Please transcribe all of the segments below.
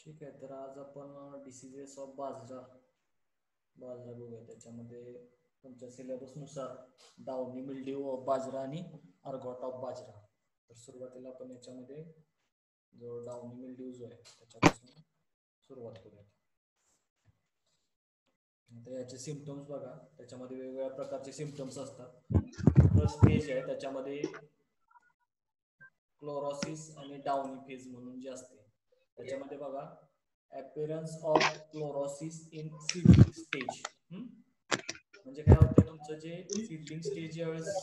ठीक आहे, तर आज आपण डिसीजेस ऑफ बाजरा बघूया. त्याच्यामध्ये तुमच्या सिलेबसनुसार डाउनी मिल्ड्यू ऑफ बाजरा आणि अर्गॉट ऑफ बाजरा. तर सुरुवातीला आपण याच्यामध्ये जो डाउनी मिल्ड्यू जो आहे त्याच्यापासून सुरुवात करूया. तर याचे सिम्पटम्स बघा, त्याच्यामध्ये वेगवेगळ्या प्रकारचे सिम्पटम्स असतात. फर्स्ट स्टेज आहे त्याच्यामध्ये क्लोरोसिस आणि डाउनी फेज म्हणून जे असते, त्याच्यामध्ये बघा appearance of chlorosis in seedling stage. म्हणजे काय होते, तुमचं जे सीडलिंग स्टेज ज्यावेळेस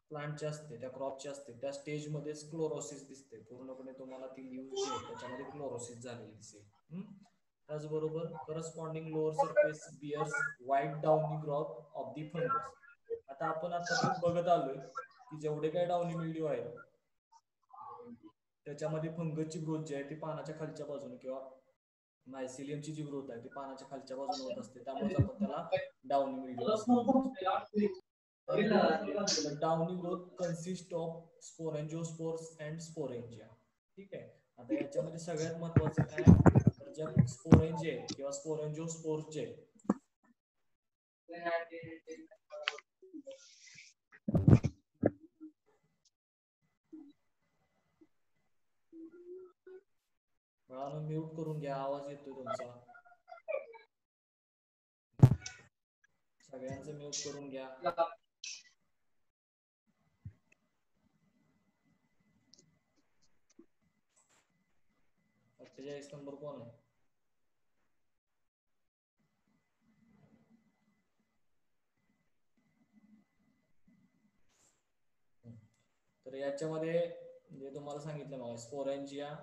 प्लांटचे असते, त्या क्रॉपचे असते, त्या स्टेजमध्येच क्लोरोसिस दिसते पूर्णपणे. तुम्हाला ती लीव्ह जी आहे त्याच्यामध्ये क्लोरोसिस झालेली दिसेल. त्याचबरोबर corresponding lower surface bears white downy growth of the fungus. आता आपण आतापर्यंत बघत आलोय की जेवढे काही डाउनी मिल्ड्यू आहेत त्याच्यामध्ये फंगसची ग्रोथ जी आहे ती पानाच्या खालच्या बाजूने किंवा मायसिलियमची जी ग्रोथ आहे ती पानाच्या खालच्या बाजूने होत असते, त्यामुळेच आपण त्याला डाउनी मिल्ड्यू असं म्हणतो. The downy growth consists of sporangiosپورस and sporangia. ठीक आहे. आता याच्यामध्ये सगळ्यात महत्वाचं काय, तर ज्या स्पोरेंजिया किंवा स्पोरेंजियोस्पोर्स जे बाळांनो म्यूट करून घ्या, आवाज येतोय तुमचा. सगळ्यांचं म्यूट करून घ्या. 48 नंबर कोण आहे? तर याच्यामध्ये जे तुम्हाला सांगितलं मला, स्पोरेंजिया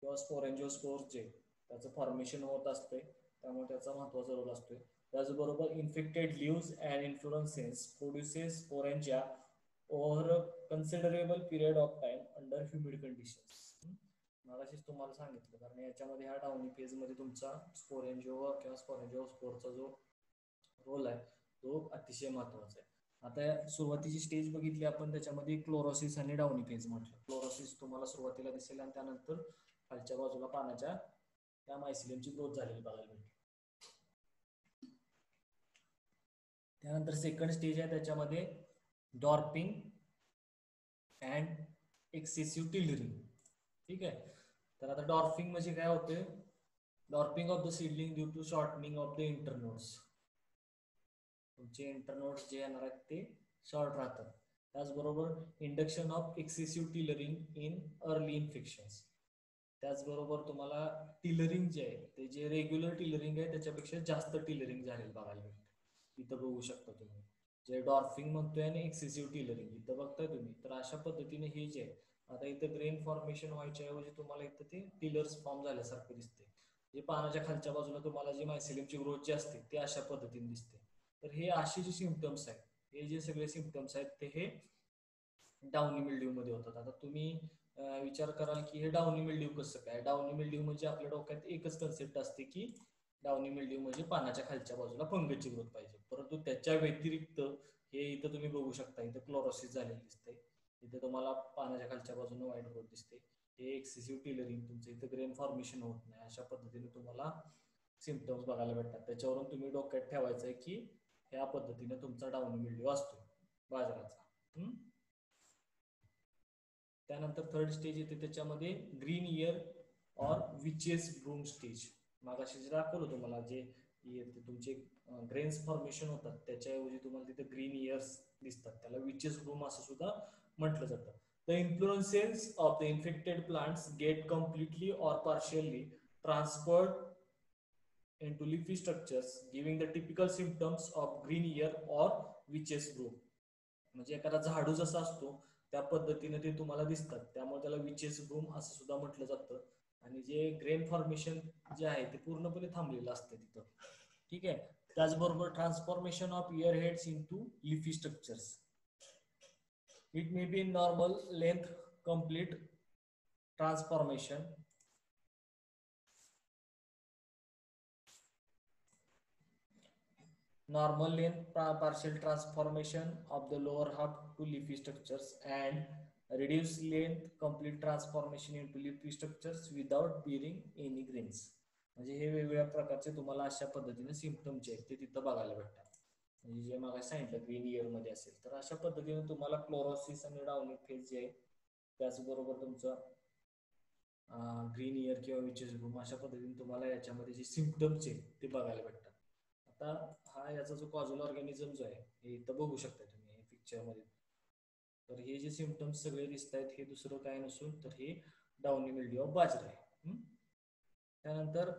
किंवा स्पोरेंजियोस्पोर्स जे त्याचं फॉर्मेशन होत असते, त्यामुळे त्याचा महत्वाचा रोल असतोय. त्याचबरोबर infected leaves and inflorescence produces sporangia over considerable period of time under humid conditions. मगाशीच तुम्हाला सांगितलं, कारण याच्यामध्ये ह्या डाउनी फेज मध्ये तुमचा स्पोरेंजिओ किंवा स्पोरेंजियोस्पोरचा जो रोल आहे तो अतिशय महत्वाचा आहे. आता सुरुवातीची स्टेज बघितली आपण, त्याच्यामध्ये क्लोरोसिस आणि डाउनी फेज म्हटलं. क्लोरोसिस तुम्हाला सुरुवातीला दिसेल आणि त्यानंतर खालच्या बाजूला पानाच्या त्या मायसिलियमची ग्रोथ झालेली बघायला भेटेल. त्यानंतर सेकंड स्टेज आहे त्याच्यामध्ये डॉर्पिंग अँड एक्सेसिव्ह टिलरिंग. ठीक आहे. तर आता डॉर्पिंग म्हणजे काय होते, dwarfing of the seedling due to shortening of the internodes. तुमचे इंटरनोड्स जे येणार आहेत ते शॉर्ट राहतात. त्याचबरोबर induction of excessive tillering in early infections. त्याचबरोबर तुम्हाला टिलरिंग जे आहे ते जे रेग्युलर टिलरिंग आहे त्याच्यापेक्षा जास्त टिलरिंग झालेलं बघायला भेटतं. इथं बघू शकता तुम्ही जे डॉर्फिंग म्हणतोय आणि एक्सेसिव्ह टिलरिंग इथं बघताय तुम्ही. तर अशा पद्धतीने हे जे आहे, आता इथं ग्रेन फॉर्मेशन व्हायच्या ऐवजी तुम्हाला इथं ते टिलर्स फॉर्म झाल्यासारखं दिसते. जे पानाच्या खालच्या बाजूला तुम्हाला जी मायसिलियमची ग्रोथ जी असते ती अशा पद्धतीने दिसते. तर हे असे जे सिम्पटम्स आहेत, हे जे सगळे सिम्पटम्स आहेत ते हे डाउनी मिल्ड्यू मध्ये होतात. आता तुम्ही विचार कराल की हे डाउनी मिल्ड्यू कसं काय. डाउनी मिल्ड्यू म्हणजे आपल्या डोक्यात एकच कन्सेप्ट असते की डाउनी मिल्ड्यू म्हणजे पानाच्या खालच्या बाजूला फंगसची ग्रोथ पाहिजे, परंतु त्याच्या व्यतिरिक्त हे इथं तुम्ही बघू शकता, इथं क्लोरोसिस झालेलं दिसतंय, इथं तुम्हाला पानाच्या खालच्या बाजूने व्हाईट ग्रोथ दिसते. हे एक्सेसिव्ह टिलरिंग, तुमचं इथं ग्रेन फॉर्मेशन होत नाही. अशा पद्धतीने तुम्हाला सिम्पटम्स बघायला भेटतात. त्याच्यावरून तुम्ही डोक्यात ठेवायचं आहे की ह्या पद्धतीने तुमचा डाउनी मिल्ड्यू असतो बाजाराचा. त्यानंतर थर्ड स्टेज येते त्याच्यामध्ये ग्रीन इयर और विचेस ब्रूम स्टेज. मागाशी जे दाखवलं तुम्हाला, जे तुमचे ग्रेन्स फॉर्मेशन होतात त्याच्याऐवजी तुम्हाला तिथे ग्रीन इयर्स दिसतात, त्याला विचेस ब्रूम असं सुद्धा म्हटलं जातं. The inflorescences of the infected plants get completely or partially transformed into leafy structures giving the typical symptoms of green ear or witch's brew. म्हणजे एखादा झाडू जसा असतो त्या पद्धतीने ते तुम्हाला दिसतात, त्यामुळे त्याला विचेस ब्रूम असं सुद्धा म्हटलं जातं. आणि जे ग्रेन फॉर्मेशन जे आहे ते पूर्णपणे थांबलेलं असतं तिथं. ठीक आहे. त्याचबरोबर transformation of year heads into leafy structures. It may be normal length complete transformation, normal length partial transformation of the lower half to leafy structures, and reduce length, complete transformation into leafy structures without bearing any grains. म्हणजे हे वेगवेगळ्या प्रकारचे तुम्हाला अशा पद्धतीने symptom जे आहेत ते तिथं बघायला भेटतात. म्हणजे जे मला सांगितलं ग्रीन इयर मध्ये असेल तर अशा पद्धतीने तुम्हाला क्लोरोसिस आणि डाउनी फेज जे आहे त्याचबरोबर तुमचं ग्रीन इयर किंवा विचेस ब्लूम अशा पद्धतीने तुम्हाला याच्यामध्ये जे सिम्पटम्स आहेत ते बघायला भेटतात. आता हा याचा जो कॉझल ऑर्गॅनिझम जो आहे हे इथं बघू शकता तुम्ही हे पिक्चरमध्ये. तर हे जे सिम्पटम्स सगळे दिसत आहेत हे दुसरं काय नसून तर हे डाउनी मिल्ड्यू ऑफ बाजरा आहे. त्यानंतर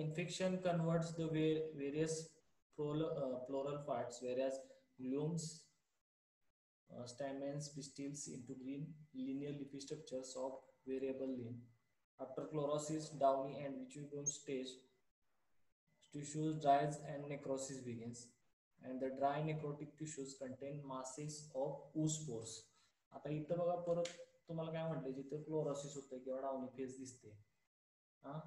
infection converts the various floral parts, whereas blooms, stamens, pistils into green linear leafy structures of variable length. After chlorosis, downy and witchy bloom stage, tissues dries and necrosis begins, and the dry necrotic tissues contain masses of oospores. आता इथं बघा परत तुम्हाला काय म्हटलं जिथे chlorosis होतं किंवा डाउनी फेज दिसते हा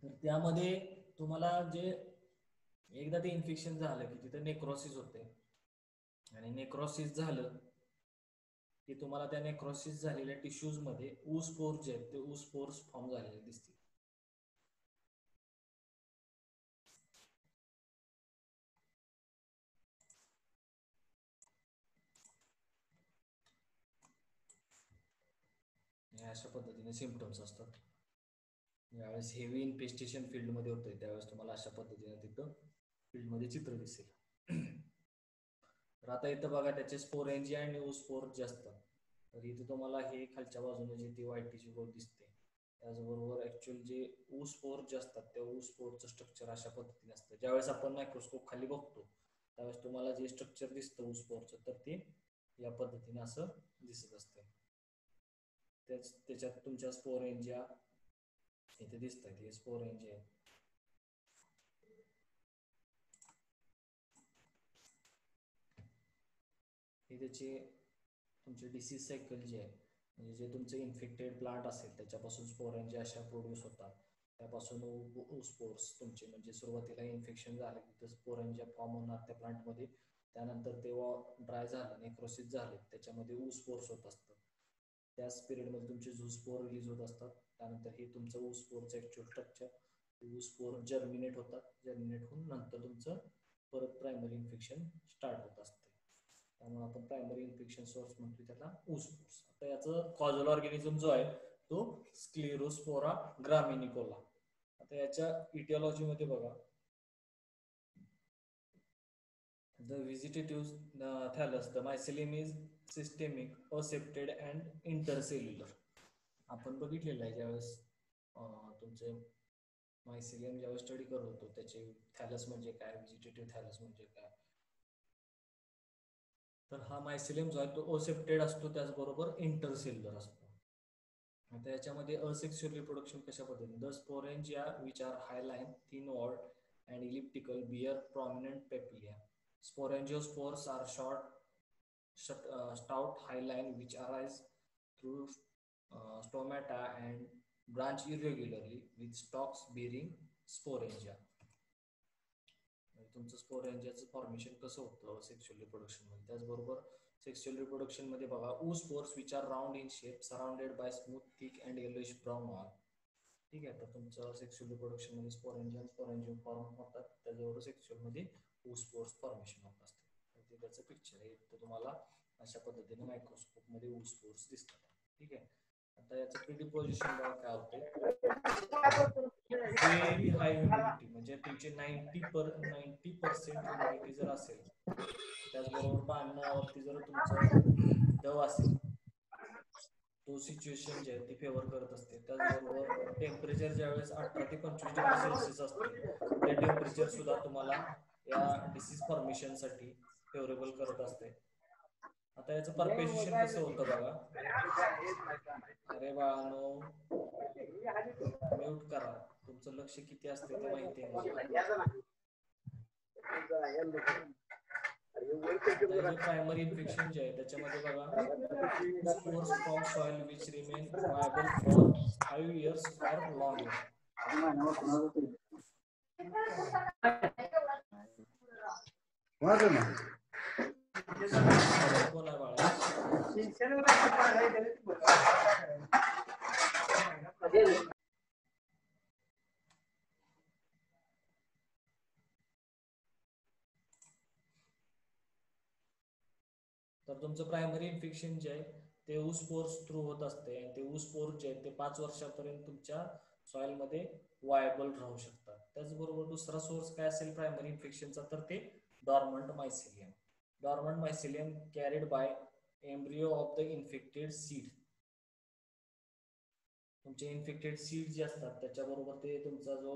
तर त्यामध्ये तुम्हाला जे एकदा ते इन्फेक्शन झालं की तिथे नेक्रोसिस होते आणि नेक्रोसिस झालं की तुम्हाला त्या नेक्रोसिस झालेल्या टिश्यूज मध्ये ऊस्पोर जे आहेत ते ऊस्पोर्स फॉर्म झालेले दिसतील. अशा पद्धतीने सिम्पटम्स असतात. ज्यावेळेस हेवी इन्फेस्टेशन फील्डमध्ये होतंय त्यावेळेस तुम्हाला अशा पद्धतीने तिथं फील्डमध्ये चित्र दिसेल. तर आता इथं बघा त्याचे स्पोरेंजिया आणि ऊस्पोर जे असतात तर इथे तुम्हाला हे खालच्या बाजूने जी ती व्हाईटची गोट दिसते त्याचबरोबर ऍक्च्युअल जे ऊस्पोर जे असतात त्या ऊस्पोरचं स्ट्रक्चर अशा पद्धतीने असतं. ज्यावेळेस आपण मायक्रोस्कोप खाली बघतो त्यावेळेस तुम्हाला जे स्ट्रक्चर दिसतं ऊस्पोरचं तर ते या पद्धतीने असं दिसत असतं. त्याच्यात तुमच्या स्पोरेंजिया इथे दिसत आहेत हे स्पोरेंजिया आहेत. हे त्याचे तुमचे डिसीज सायकल जे आहे म्हणजे जे तुमचे इन्फेक्टेड प्लांट असेल त्याच्यापासून स्पोरेंजिया अशा प्रोड्यूस होतात. त्यापासून स्पोर्स तुमचे म्हणजे सुरुवातीला इन्फेक्शन झालं की तर स्पोरेंजिया फॉर्म होणार त्या प्लांटमध्ये. त्यानंतर तेव्हा ड्राय झालं नेक्रोसिस झाले त्याच्यामध्ये ऊस्पोर्स होत असतात. त्याच पिरियडमध्ये तुमचे झूस्पोर रिलीज होत असतात. त्यानंतर हे तुमचं ऊस्पोरचं ऍक्च्युअल स्ट्रक्चर ऊस्पोर जर्मिनेट होतात. जर्मिनेट होऊन नंतर तुमचं परत प्रायमरी इन्फेक्शन स्टार्ट होत असतं. त्यामुळे आपण प्रायमरी इन्फेक्शन सोर्स म्हणतो त्याला ऊस्पोर्स. आता याचं कॉझल ऑर्गॅनिझम जो आहे तो स्क्लेरोस्पोरा ग्रामिनिकोला. आता याच्या इटिओलॉजी मध्ये बघा the vegetative thallus, the mycelium is systemic, asepted and intercellular. आपण बघितलेलं आहे ज्यावेळेस तुमचे मायसिलियम ज्यावेळेस स्टडी करत होतो त्याचे थॅलस म्हणजे काय व्हेजिटेटिव्ह थॅलस म्हणजे काय तर हा मायसिलियम जो आहे तो ओसेप्टेड असतो त्याचबरोबर इंटरसेल्युलर असतो. आता याच्यामध्ये असेक्शुअल रिप्रोडक्शन कशा पद्धतीने the sporangia which are hyaline thin walled and elliptical bear prominent papillae. Sporangiospours are short, stout hyaline which arise through stomata and branch irregularly with stalks bearing sporangia. तुमचं स्पोरेंजियाचं formation कसं होतं sexual reproduction मध्ये. त्याचबरोबर sexual reproduction मध्ये बघा oospores which are round in shape surrounded by smooth thick and yellowish brown wall. ठीक आहे. तर तुमचं सेक्शुअल रिप्रोडक्शन मध्ये स्पोरेंजियम स्पोरेंजियम फॉर्म होतात त्याचबरोबर सेक्शुअल मध्ये oospores फॉर्मेशन होत असते. ते त्याचं पिक्चर आहे तर तुम्हाला अशा पद्धतीने मायक्रोस्कोप मध्ये oospores दिसतात. ठीक आहे. आता याचं प्रिडिपोजिशन बघा काय होते व्हेरी हाय ह्युमिडिटी म्हणजे तुमची 90% ह्युमिडिटी जर असेल त्याचबरोबर पाण्यावरती जर तुमचं दव असेल तो सिच्युएशन जे आहे ती फेवर करत असते. त्याचबरोबर टेम्परेचर ज्यावेळेस 18 ते 25 डिग्री सेल्सिअस असते ते टेम्परेचर सुद्धा तुम्हाला या डिसीज फॉर्मेशनसाठी फेवरेबल करत असते. आता याचं परपेशिशन कसं होतं बघा. अरे बाळानो म्यूट करा. तुमचं लक्ष किती असते ते माहिती आहे मला. आता हे जे प्रायमरी इन्फेक्शन जे आहे त्याच्यामध्ये बघा spores from soil which remain viable for 5 years or longer. कोण आहे बाळा? तर तुमचं प्रायमरी इन्फेक्शन जे आहे ते ऊसपोर्स थ्रू होत असते आणि ते ऊसपोर्स जे आहे ते 5 वर्षापर्यंत तुमच्या सॉइलमध्ये वायबल राहू शकतात. त्याचबरोबर दुसरा सोर्स काय असेल प्रायमरी इन्फेक्शनचा, तर ते dormant mycelium. Dormant mycelium carried by embryo of the infected seed. तुमचे इन्फेक्टेड सीड जे असतात त्याच्याबरोबर ते तुमचा जो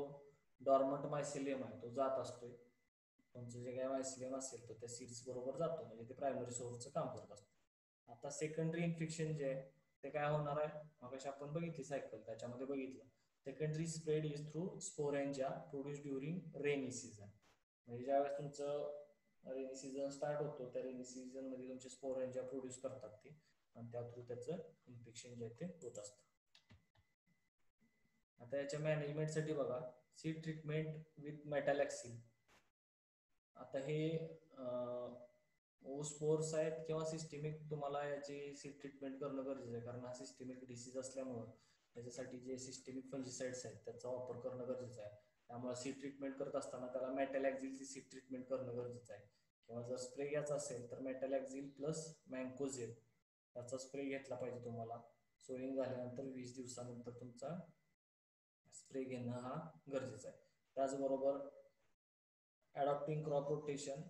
डॉर्मंट मायसिलियम आहे तो जात असतोय. तुमचं जे काय मायसिलियम असेल तर त्या सीड्स बरोबर जातो, म्हणजे ते प्रायमरी सोर्सचं काम करत असतं. आता सेकंडरी इन्फेक्शन जे आहे ते काय होणार आहे, मगाशी आपण बघितली सायकल, त्याच्यामध्ये बघितलं secondary spread is through sporangia produce during rainy season. म्हणजे ज्यावेळेस तुमचं रेनी सीझन स्टार्ट होतो त्या रेनी सीझन मध्ये तुमचे स्पोरेंजा प्रोड्यूस करतात ते, आणि त्या थ्रू त्याचं इन्फेक्शन जे आहे ते होत असतं. आता याच्या मॅनेजमेंटसाठी बघा, सीड ट्रीटमेंट विथ मेटॅलॅक्सिल. आता हे ओस्पोर्स आहेत किंवा सिस्टेमिक, तुम्हाला याची सीड ट्रीटमेंट करणं गरजेचं आहे, कारण हा सिस्टेमिक डिसीज असल्यामुळं त्याच्यासाठी जे सिस्टेमिक फंजिसाइड्स आहेत त्याचा वापर करणं गरजेचं आहे. त्यामुळे सीड ट्रीटमेंट करत असताना त्याला मेटॅलॅक्झिलची सीड ट्रीटमेंट करणं गरजेचं आहे. किंवा जर स्प्रे घ्यायचा असेल तर मेटॅलॅक्झिल प्लस मँकोझेब याचा स्प्रे घेतला पाहिजे तुम्हाला. सोईंग झाल्यानंतर 20 दिवसानंतर तुमचा स्प्रे घेणं हा गरजेचा आहे. त्याचबरोबर अडॉप्टिंग क्रॉप रोटेशन,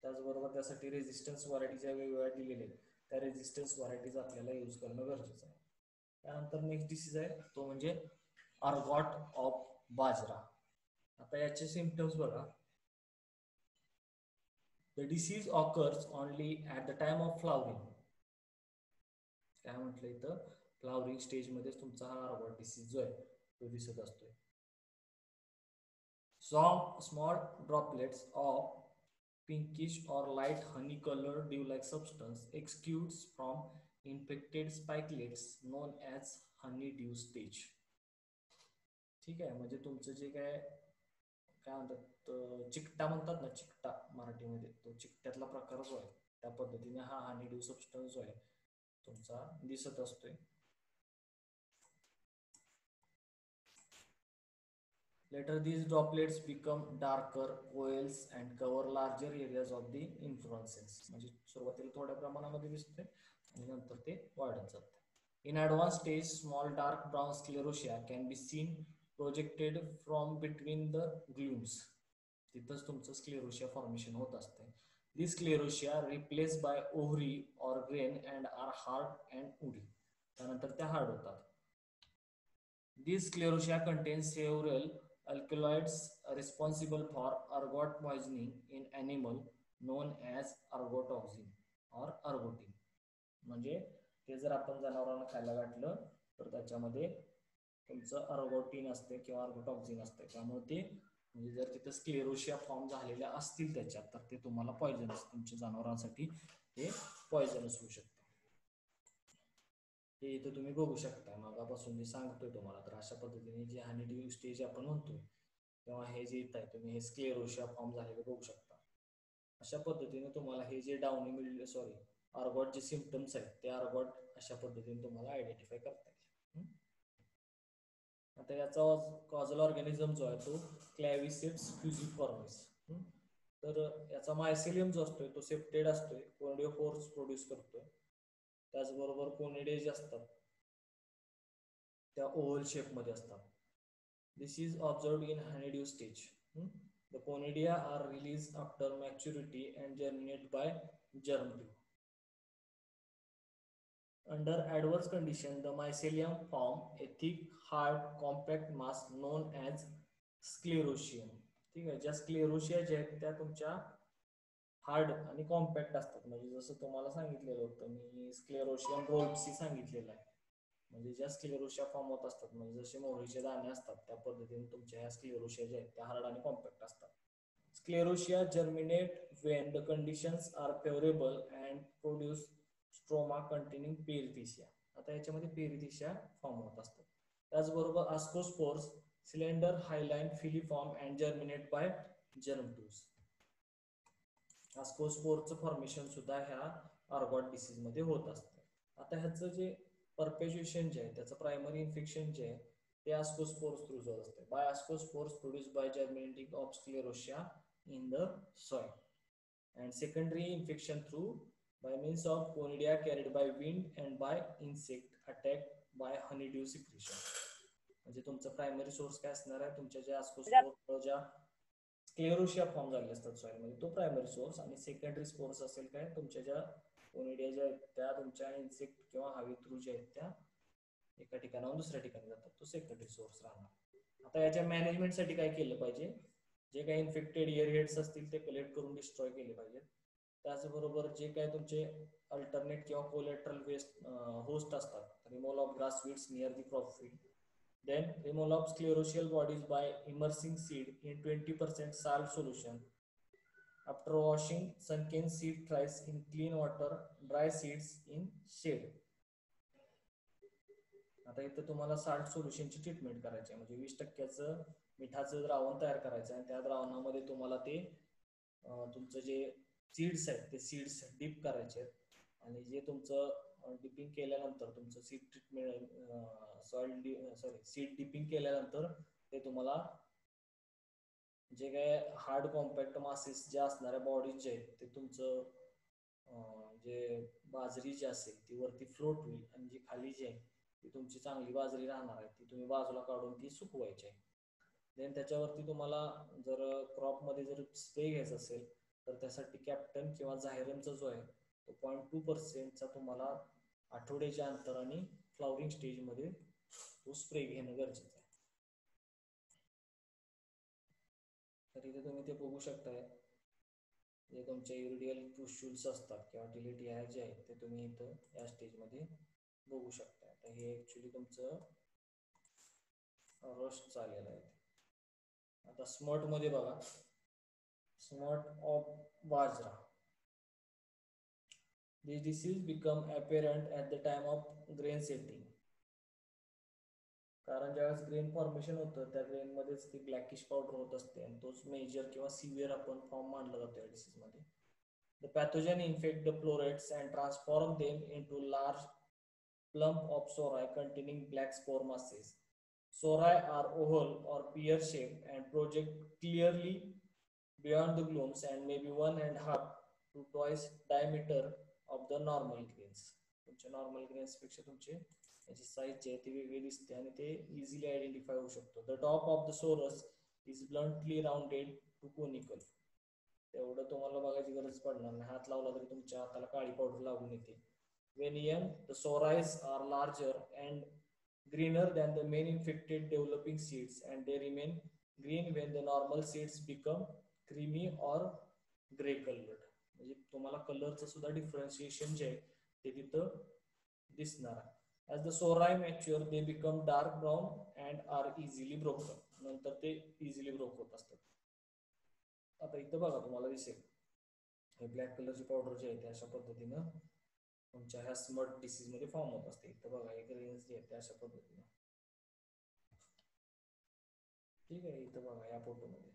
त्याचबरोबर त्यासाठी रेझिस्टन्स व्हरायटीच्या वेगवेगळ्या दिलेल्या आहेत, त्या रेझिस्टन्स व्हरायटीज आपल्याला यूज करणं गरजेचं आहे. त्यानंतर नेक्स्ट डिसीज आहे तो म्हणजे अर्गॉट ऑफ बाजरा. आता याचे सिम्पटम्स बघा. The disease occurs only at the time of flowering. काय म्हटलं इथं, फ्लावरिंग स्टेजमध्येच तुमचा हा अर्गॉट डिसीज जो आहे तो दिसत असतोय. Small droplets of pinkish or light honey colored dew-like substance exudes from infected spikelets known as honeydew stage. ठीक आहे, म्हणजे तुमचं जे काय म्हणतात चिकटा म्हणतात ना, चिकटा मराठीमध्ये, तो चिकट्यातला प्रकार जो आहे त्या पद्धतीने हा हनीड्यू सबस्टन्स जो आहे तुमचा दिसत असतोय. Later these droplets become darker oils and cover larger areas of the inflorescence. म्हणजे सुरुवातीला थोड्या प्रमाणामध्ये दिसते आणि नंतर ते वाढत जाते. In advanced stage, small dark brown sclerotia can be seen projected from between the glumes. तिथंच तुमचं स्क्लेरोशिया फॉर्मेशन होत असते. These sclerotia replaced by ovary or grain and are hard and woody. त्यानंतर त्या हार्ड होतात. These sclerotia contain several alkaloids responsible for ergot poisoning in animal known as ergotoxin or ergotin. म्हणजे ते जर आपण जनावरांना खायला घातलं तर त्याच्यामध्ये तुमचं अर्गोटिन असते किंवा अर्गोटॉक्झिन असते, त्यामुळे ते म्हणजे जर तिथं स्क्लेरोशिया फॉर्म झालेल्या असतील त्याच्यात तर ते तुम्हाला पॉयझनस, तुमच्या जनावरांसाठी हे पॉयझनस होऊ शकते. हे इथं तुम्ही बघू शकता, मागापासून जे सांगतोय तुम्हाला, तर अशा पद्धतीने जे हनीड्यू स्टेज आपण म्हणतोय तेव्हा हे जे इथं आहे तुम्ही हे स्क्लेरोशिया फॉर्म झालेले बघू शकता. अशा पद्धतीने तुम्हाला हे जे अर्गॉट जे सिम्पटम्स आहेत ते अर्गॉट अशा पद्धतीने तुम्हाला आयडेंटिफाय करता येईल. आता याचा कॉझल ऑर्गॅनिझम जो आहे तो क्लॅव्हिसेट्स फ्युजिफॉर्मिस. तर याचा मायसिलियम जो असतोय तो सेप्टेड असतोय, कोनिडिओफोर्स प्रोड्यूस करतोय. त्याचबरोबर कोनिडे जे असतात त्या ओव्हल शेपमध्ये असतात. This is observed in honeydew stage. The conidia are released after maturity and germinate by germ dew. Under adverse condition, the mycelium form a thick, hard, compact mass known as sclerosium. ठीक आहे, ज्या स्क्लेरोशिया ज्या आहेत त्या तुमच्या hard आणि compact असतात. म्हणजे जसं तुम्हाला सांगितलेलं होतं मी, स्क्लेरोशियम रोल्प्सी सांगितलेलं आहे. म्हणजे ज्या स्क्लेरोशिया फॉर्म होत असतात, म्हणजे जसे मोहरीचे दाणे असतात त्या पद्धतीने तुमच्या ह्या स्क्लेरोशिया ज्या आहेत त्या हार्ड आणि कॉम्पॅक्ट असतात. स्क्लेरोशिया germinate when the conditions are favorable and produce stroma containing पेरिथिसिया. आता याच्यामध्ये पेरिथिसिया फॉर्म होत असतात. त्याचबरोबर ascospores slender hyaline filiform and germinate by germ tubes. आस्कोस्पोरचं फॉर्मेशन सुद्धा ह्या ऑर्गॉट डिसीज मध्ये होत असतं. आता ह्याचं जे परपेच्युएशन जे आहे, त्याचं प्रायमरी इन्फेक्शन जे आहे ते आस्कोस्पोर्स थ्रू होत असते. By ascospores produce by germinating of sclerotia in the soil, and secondary infection through by means of conidia carried by wind and by insect attacked by honeydew secretion. म्हणजे तुमचं primary source काय असणार आहे, तुमच्या ज्या आस्कोस्पोर ज्या स्क्लेरोशिया फॉर्म झाले असतात सॉइल मध्ये, तो प्रायमरी सोर्स. आणि सेकंडरी स्पोर्स असेल काय, तुमच्या ज्या कोनिडिया ज्या आहेत त्या तुमच्या इन्सेक्ट किंवा हवी थ्रू ज्या आहेत त्या एका ठिकाणाहून दुसऱ्या ठिकाणी जातात, तो सेकंडरी सोर्स राहणार. आता याच्या मॅनेजमेंटसाठी काय केलं पाहिजे, जे काही इन्फेक्टेड इयरहेड्स असतील ते कलेक्ट करून डिस्ट्रॉय केले पाहिजेत. त्याचबरोबर जे काय तुमचे अल्टरनेट किंवा कोलॅटरल वेस्ट होस्ट असतात, removal of grass weeds near the crop field, then removal of sclerotial bodies by immersing seed in 20% salt solution. After washing sunken seed trays in clean water, dry seeds in shade. आता इथं तुम्हाला salt सोल्युशनची treatment करायची आहे, म्हणजे 20% मिठाचं द्रावण तयार करायचं आहे. त्या द्रावणामध्ये तुम्हाला ते तुमचं जे सीड्स आहेत ते सीड्स डीप करायचे आहेत. आणि जे तुमचं डिपिंग केल्यानंतर तुमचं सीड ट्रीटमेंट सीड डिपिंग केल्यानंतर ते तुम्हाला जे काय हार्ड कॉम्पॅक्ट मासेस जे असणाऱ्या बॉडीज जे आहेत ते तुमचं जे बाजरी जी असेल ती वरती फ्लोट होईल, आणि जी खाली जी आहे ती तुमची चांगली बाजरी राहणार आहे ती तुम्ही बाजूला काढून ती सुकवायची आहे. देन त्याच्यावरती तुम्हाला जर क्रॉपमध्ये जर स्प्रे घ्यायचा असेल तर त्यासाठी कॅप्टन किंवा झायरमचा जो आहे तो 0.2%चा तुम्हाला आठवड्याच्या अंतराने फ्लॉवरिंग स्टेजमध्ये तो स्प्रे घेणं गरजेचं आहे. तर इथे तुम्ही ते बघू शकताय, जे तुमचे युरिडियल पुस्ट्यूल्स असतात किंवा टिलेटिया जे आहेत ते तुम्ही इथं या स्टेजमध्ये बघू शकता. तर हे ऍक्च्युली तुमचं रस्ट चालेलं आहे. आता स्मॉट मध्ये बघा, smut of bajra. This disease become apparent at the time of grain setting. कारण ज्यावेळेस ग्रेन फॉर्मेशन होतं त्या ग्रेन मध्येच ती ब्लॅकिश पावडर होत असते, आणि तोच मेजर किंवा सिव्हिअर आपण फॉर्म मानला जातो या डिसीज मध्ये. The pathogen infect the florets and transform them into large plump of sori containing black spore masses. Sori are oval or pear-shaped and project clearly beyond the glooms and may be 1.5 to twice diameter of the normal grains. तुमच्या normal grains पेक्षा तुमचे याची size जी आहे ती वेगळी दिसते आणि ते इझिली आयडेंटिफाय होऊ शकतो. The top of the sorus is bluntly rounded to conical. तेवढं तुम्हाला बघायची गरज पडणार नाही, हात लावला तरी तुमच्या हाताला काळी पावडर लागून येते. When young, the soris are larger and greener than the main infected developing seeds, and they remain green when the normal seeds become creamy or gray colored. म्हणजे तुम्हाला कलरचं सुद्धा डिफरन्शिएशन जे आहे ते तिथं दिसणार आहे. As the sori mature, they become dark brown and are easily broken. नंतर ते इझिली ब्रोक होत असतात. आता इथं बघा तुम्हाला दिसेल हे ब्लॅक कलरची पावडर जी आहे ते अशा पद्धतीनं तुमच्या ह्या स्मट डिसीज मध्ये फॉर्म होत असते. इथं बघा हे ग्रेन्स जे आहेत ते अशा पद्धतीनं, ठीक आहे. इथं बघा या फोटोमध्ये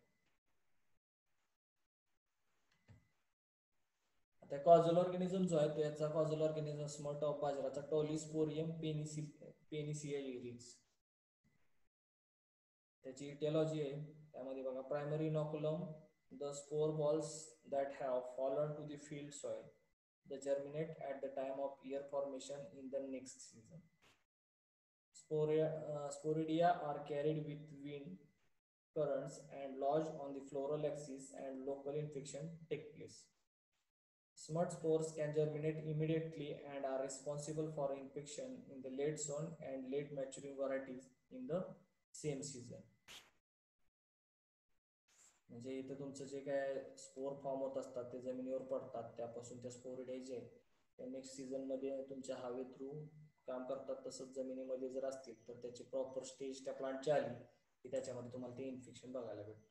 आता कॉझल ऑर्गॅनिझम जो आहे तो याचा कॉझल ऑर्गॅनिझम स्मट ऑफ बाजराचा टॉलिस्पोरियम पेनिसिलिरिस. त्याची इटिओलॉजी आहे त्यामध्ये बघा, primary inoculum the spore balls that have fallen to the field soil, the germinate at the time of year formation in the next season. Sporidia are carried with wind currents and lodge on the floral axis, and local infection take place. Smut spores can germinate immediately and are responsible for infection in the late sown and late maturing varieties in the same season. म्हणजे इथं तुमचं जे काय spore form होत असतात ते जमिनीवर पडतात, त्यापासून त्या स्पोरिडाई जे आहेत त्या नेक्स्ट सीझन मध्ये तुमच्या हवे थ्रू काम करतात. तसंच जमिनीमध्ये जर असतील तर त्याची प्रॉपर स्टेज त्या प्लांटची आली की त्याच्यामध्ये तुम्हाला ते इन्फेक्शन बघायला भेटतं.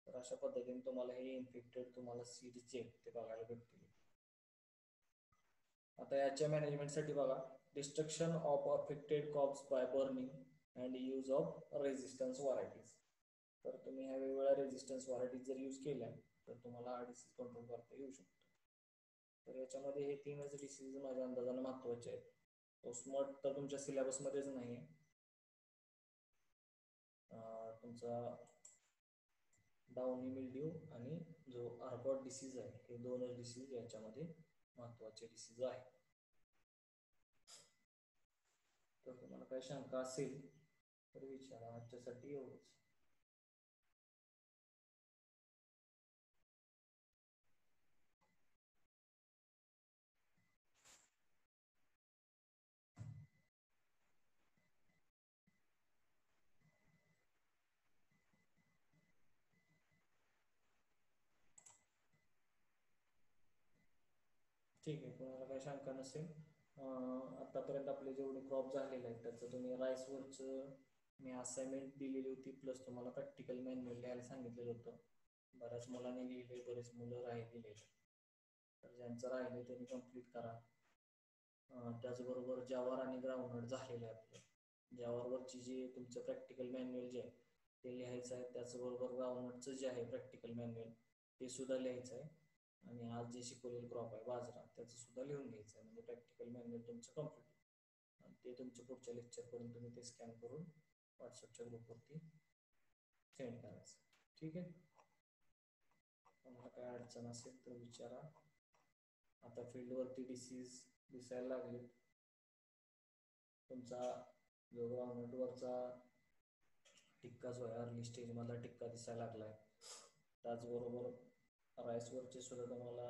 तर अशा पद्धतीने तुम्हाला हे इन्फेक्टेड तुम्हाला सीड्स जे ते बघायला भेटतील. आता याच्या मॅनेजमेंटसाठी बघा, destruction of affected crops by burning and use of resistance varieties. तर तुम्ही ह्या वेगवेगळ्या रेझिस्टन्स व्हरायटीज जर यूज केल्या तर तुम्हाला हा डिसीज कंट्रोल करता येऊ शकतो. तर याच्यामध्ये हे 3च डिसीज माझ्या अंदाजानं महत्वाचे आहेत. पोस्टमॉर्ट तर तुमच्या सिलेबसमध्येच नाही आहे. तुमचा डाउनी मिल्ड्यू आणि जो आर्बॉट डिसीज आहे, हे 2च डिसीज याच्यामध्ये महत्वाचे डिसीज आहे. तर तुम्हाला काही शंका असेल तर विचारा. आजच्यासाठी एवढंच. ठीक आहे, तुम्हाला काही शंका नसेल. आतापर्यंत आपले जेवढे क्रॉप झालेले आहेत त्याचं तुम्ही राईसवरचं मी असाइनमेंट दिलेली होती, प्लस तुम्हाला प्रॅक्टिकल मॅन्युअल लिहायला सांगितलेलं होतं. बऱ्याच मुलांनी लिहिले, बरेच मुलं राहिलेले. तर ज्यांचं राहिले त्यांनी कंप्लीट करा. त्याचबरोबर ज्यावर आणि ग्राउंडनट झालेलं आहे आपलं, ज्यावरची जे तुमचं प्रॅक्टिकल मॅन्युअल जे आहे ते लिहायचं आहे. त्याचबरोबर ग्राउंडनटचं जे आहे प्रॅक्टिकल मॅन्युअल ते सुद्धा लिहायचं आहे. आणि आज जे शिकवलेलं क्रॉप आहे बाजरा त्याचं सुद्धा लिहून घ्यायचं आहे. म्हणजे प्रॅक्टिकल मॅन्युअल तुमचं कम्प्लीट. आणि ते तुमच्या पुढच्या लेक्चरपर्यंत तुम्ही ते स्कॅन करून व्हॉट्सअपच्या ग्रुपवरती सेंड करायचं. ठीक आहे, तुम्हाला काय अडचण असेल तर विचारा. आता फील्डवरती डिसीज दिसायला लागले. तुमचा जो ग्राउंडनटवरचा टिक्का जो आहे अर्ली स्टेजमधला टिक्का दिसायला लागला आहे. त्याचबरोबर राईसवरचे सुद्धा तुम्हाला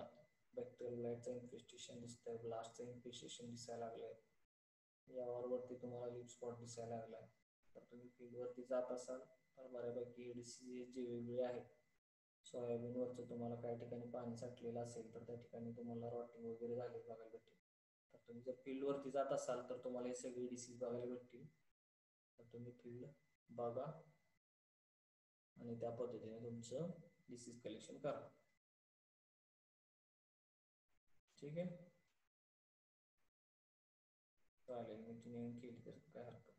बॅक्टेरियल ब्लाइटचं इन्फेस्टेशन दिसतंय, ब्लास्टचं इन्फेस्टेशन दिसायला लागलंय. यावरती तुम्हाला लिप स्पॉट दिसायला लागलाय. तर तुम्ही फील्डवरती जात असाल तर बऱ्यापैकी डिसीज जे वेगवेगळे आहेत. सोयाबीनवरचं तुम्हाला काही ठिकाणी पाणी साठलेलं असेल तर त्या ठिकाणी तुम्हाला रॉटिंग वगैरे झाले बघायला भेटेल. तर तुम्ही जर फील्डवरती जात असाल तर तुम्हाला हे सगळे डिसीज बघायला भेटतील. तर तुम्ही फील्ड बघा आणि त्या पद्धतीने तुमचं डिसीज कलेक्शन करा. ठीक आहे, चालेल. मी तुम्ही केली तर काय हरकत